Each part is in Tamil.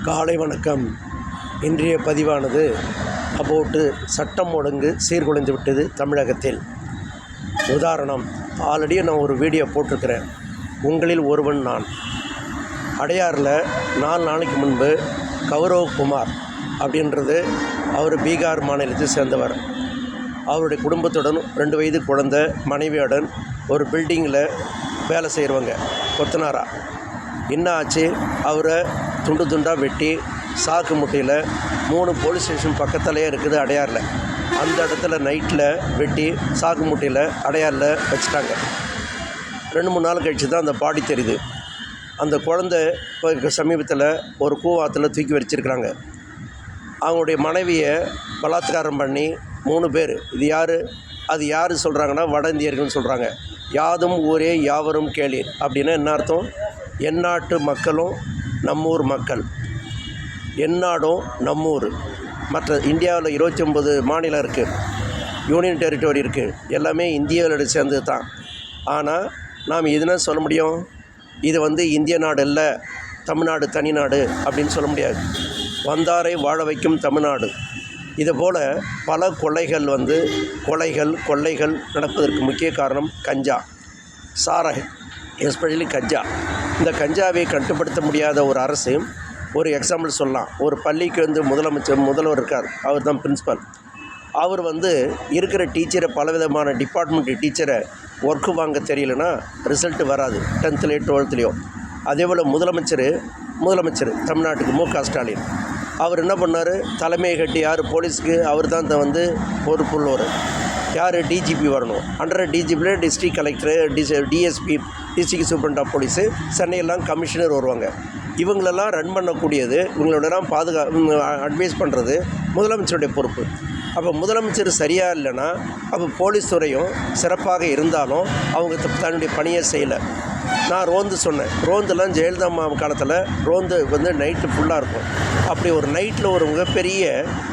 காலை வணக்கம். இன்றைய பதிவானது அபவுட்டு சட்டம் ஒழுங்கு சீர்குலைந்து விட்டது தமிழகத்தில். உதாரணம், ஆல்ரெடி நான் ஒரு வீடியோ போட்டிருக்கிறேன். உங்களில் ஒருவன் நான். அடையாறில் 4 நாளைக்கு முன்பு கௌரவ் குமார் அப்படின்றது அவர் பீகார் மாநிலத்தை சேர்ந்தவர். அவருடைய குடும்பத்துடன் 2 வயது குழந்தை மனைவியுடன் ஒரு பில்டிங்கில் வேலை செய்கிறவங்க கொத்தனாரா. என்ன ஆச்சு, அவரை துண்டு துண்டாக வெட்டி சாக்கு முட்டையில் 3 போலீஸ் ஸ்டேஷன் பக்கத்துலேயே இருக்குது அடையாறில். அந்த இடத்துல நைட்டில் வெட்டி சாக்கு முட்டையில் அடையாறில் வச்சுட்டாங்க. 2-3 நாள் கழித்து தான் அந்த பாடி தெரியுது. அந்த குழந்தை இப்போ சமீபத்தில் ஒரு கூவாத்தில் தூக்கி வச்சிருக்கிறாங்க. அவங்களுடைய மனைவியை பலாத்காரம் பண்ணி 3 பேர். இது யார்? அது யார் சொல்கிறாங்கன்னா வட இந்தியர்கள்னு சொல்கிறாங்க. யாதும் ஊரே யாவரும் கேளீர் அப்படின்னா என்ன அர்த்தம்? எந்நாட்டு மக்களும் நம்மூர் மக்கள், எந்நாடும் நம்மூர். மற்ற இந்தியாவில் 29 மாநிலம் இருக்குது, யூனியன் டெரிட்டரி இருக்குது, எல்லாமே இந்தியாவோட சேர்ந்தது தான். ஆனால் நாம் எதுனா சொல்ல முடியும், இது இந்திய நாடு இல்லை, தமிழ்நாடு தனி நாடு அப்படின்னு சொல்ல முடியாது. வந்தாரை வாழ வைக்கும் தமிழ்நாடு. இதுபோல் பல கொலைகள் கொள்ளைகள் நடப்பதற்கு முக்கிய காரணம் கஞ்சா, சாராயம், எஸ்பெஷலி கஞ்சா. இந்த கஞ்சாவை கட்டுப்படுத்த முடியாத ஒரு அரசு. ஒரு எக்ஸாம்பிள் சொல்லலாம். ஒரு பள்ளிக்கு முதல்வர் இருக்கார், அவர் தான் பிரின்ஸிபல். அவர் இருக்கிற டீச்சரை, பலவிதமான டிபார்ட்மெண்ட் டீச்சரை ஒர்க்கு வாங்க தெரியலனா ரிசல்ட்டு வராது 10th 12th. அதேபோல் முதலமைச்சர் தமிழ்நாட்டுக்கு மு.க. ஸ்டாலின் அவர் என்ன பண்ணார், தலைமையை கட்டி யார் போலீஸுக்கு அவர் தான் பொறுப்புள்ளவர். யார்? டிஜிபி வரணும். அண்டர் டிஜிபியில் district collector, DSP, district superintendent of police, சென்னையெல்லாம் கமிஷனர் வருவாங்க. இவங்களெல்லாம் ரன் பண்ணக்கூடியது, இவங்களோடலாம் அட்வைஸ் பண்ணுறது முதலமைச்சருடைய பொறுப்பு. அப்போ முதலமைச்சர் சரியாக இல்லைன்னா அப்போ போலீஸ் துறையும் சிறப்பாக இருந்தாலும் அவங்க தன்னுடைய பணியை செய்யலை. நான் ரோந்து சொன்னேன். ரோந்தெல்லாம் ஜெயலலிதா அம்மா காலத்தில் ரோந்து நைட்டு ஃபுல்லாக இருக்கும். அப்படி ஒரு நைட்டில் ஒரு மிகப்பெரிய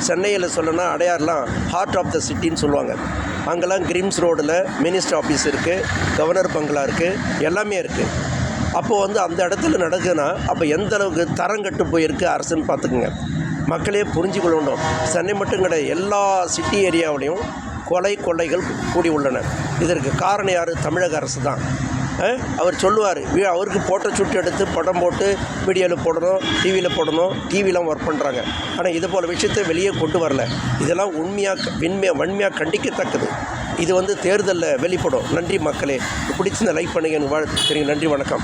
சென்னையில் சொல்லணும்னா அடையாறுலாம் ஹார்ட் ஆஃப் த சிட்டின்னு சொல்லுவாங்க. அங்கெல்லாம் கிரிம்ஸ் ரோடில் மினிஸ்டர் ஆஃபீஸ் இருக்குது, கவர்னர் பங்களா இருக்குது, எல்லாமே இருக்குது. அப்போது அந்த இடத்துல நடக்குதுன்னா அப்போ எந்த அளவுக்கு தரங்கட்டு போயிருக்கு அரசுன்னு பார்த்துக்குங்க. மக்களே புரிஞ்சு கொள்ளணும். சென்னை மட்டும் கிடையாது, எல்லா சிட்டி ஏரியாவிலையும் கொள்ளைகள் கூடி உள்ளன. இதற்கு காரணம் யார்? தமிழக அரசு தான். அவர் சொல்லுவார், அவருக்கு போட்ட சுட்டு எடுத்து படம் போட்டு வீடியோவில் போடணும், டிவியில் போடணும், டிவிலாம் ஒர்க் பண்ணுறாங்க. ஆனால் இது போல் விஷயத்தை வெளியே கொண்டு வரல. இதெல்லாம் வன்மையாக கண்டிக்கத்தக்கது. இது தேர்தலில் வெளிப்படும். நன்றி மக்களே. பிடிச்சிருந்த லைக் பண்ணுங்கள். எனக்கு வாழ்த்து தெரியும். நன்றி, வணக்கம்.